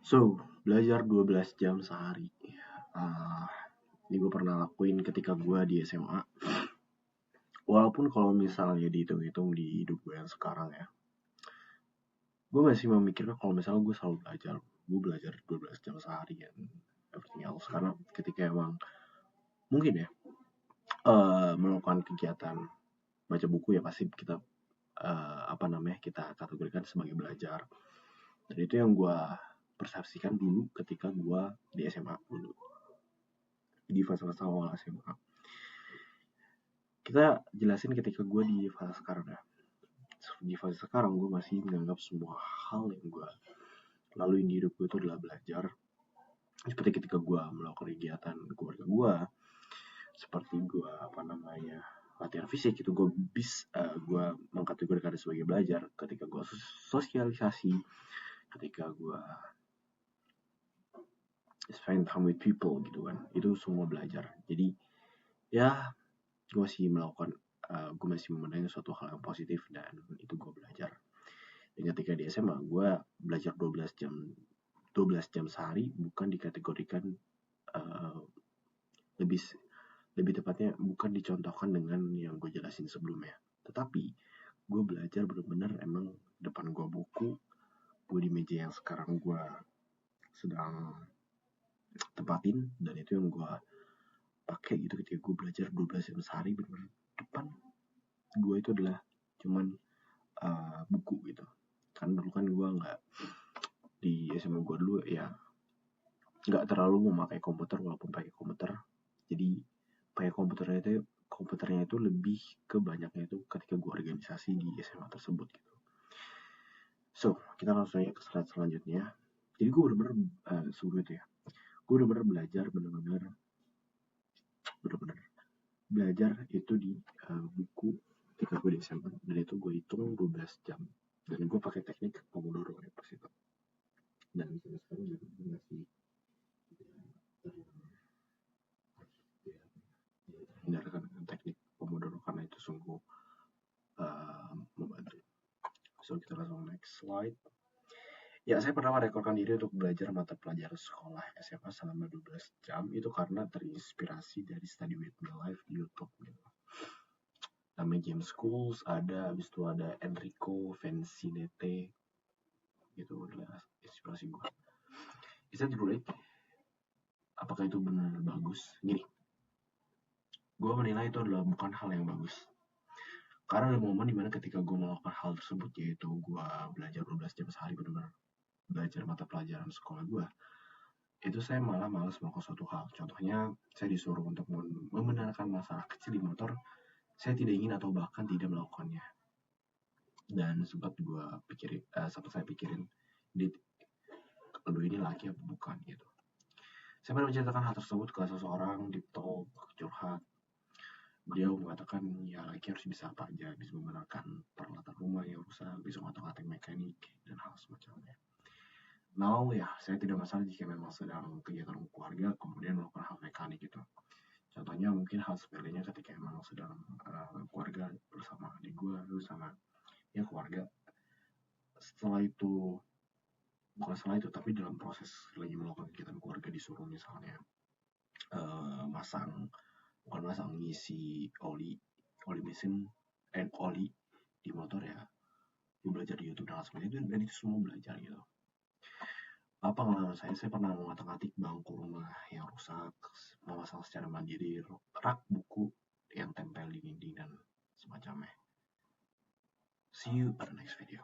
So, belajar 12 jam sehari. Ini gue pernah lakuin ketika gue di SMA. Walaupun kalau misalnya dihitung-hitung di hidup gue yang sekarang ya, gue masih memikirkan kalau misalnya gue selalu belajar. Gue belajar 12 jam sehari and everything else. Karena ketika emang mungkin ya melakukan kegiatan baca buku ya pasti kita kita kategorikan sebagai belajar. Dan itu yang gue persepsikan dulu ketika gue di SMA dulu, di fase-fase awal SMA. Kita jelasin ketika gue di fase sekarang ya. Di fase sekarang gue masih menganggap semua hal yang gue lalui di hidup gue itu adalah belajar. Seperti ketika gue melakukan kegiatan keluarga gue, seperti gue latihan fisik itu gue mengkategorikan sebagai belajar. Ketika gue sosialisasi, ketika gue spend time with people gitu kan, itu semua belajar. Jadi ya gue masih memandangnya suatu hal yang positif dan itu gue belajar. Dan ketika di SMA gue belajar 12 jam sehari, bukan dikategorikan lebih tepatnya bukan dicontohkan dengan yang gue jelasin sebelumnya, tetapi gue belajar benar-benar emang depan gue buku, gue di meja yang sekarang gue sedang tempatin, dan itu yang gue pakai gitu ketika gue belajar 12 jam sehari. Benar-benar depan gue itu adalah cuman buku gitu. Kan dulu kan gue nggak, di SMA gue dulu ya nggak terlalu memakai komputer, walaupun pakai komputer. Jadi pakai komputernya itu lebih ke banyaknya itu ketika gue organisasi di SMA tersebut gitu. So, kita langsung aja ke slide selanjutnya. Jadi gue benar-benar gue benar-benar belajar belajar itu di buku ketika gue di SMA, dan itu gue hitung 12 jam, dan gue pakai teknik Pomodoro ya pas itu. Dan sampai sekarang juga gue masih hindarkan teknik Pomodoro karena itu sungguh membantu. So, kita langsung next slide. Ya, saya pernah merekorkan diri untuk belajar mata pelajaran sekolah SMA selama 12 jam. Itu karena terinspirasi dari Study With Me Live di YouTube gitu. Namanya James Schools, habis itu ada Enrico Vencinete, gitu adalah inspirasi gue. Is that right? Apakah itu benar bagus? Gini, gue menilai itu adalah bukan hal yang bagus. Karena ada momen dimana ketika gue melakukan hal tersebut, yaitu gue belajar 12 jam sehari, benar-benar belajar mata pelajaran sekolah gue, itu saya malah malas melakukan suatu hal. Contohnya, saya disuruh untuk membenarkan masalah kecil di motor, saya tidak ingin atau bahkan tidak melakukannya. Dan sempat saya pikirin, ini laki apa bukan gitu. Saya pernah menceritakan hal tersebut ke seseorang di talk, curhat. Beliau mengatakan, ya laki harus bisa apa aja, bisa membenarkan peralatan rumah yang rusak, bisa ngotak-ngatik mekanik, dan hal semacamnya. Now ya, saya tidak masalah jika memang sedang kegiatan keluarga, kemudian melakukan hal mekanik gitu. Contohnya mungkin hal sepelenya ketika emang sedang keluarga bersama adik gue, bersama ya keluarga. Bukan setelah itu, tapi dalam proses lagi melakukan kegiatan keluarga disuruh misalnya ngisi oli mesin oli di motor ya, gue belajar di YouTube dan seperti itu, dan itu semua belajar gitu. Pengalaman saya pernah mengotak-atik bangku rumah yang rusak, memasang secara mandiri rak buku yang tempel di dinding dan semacamnya. See you at the next video.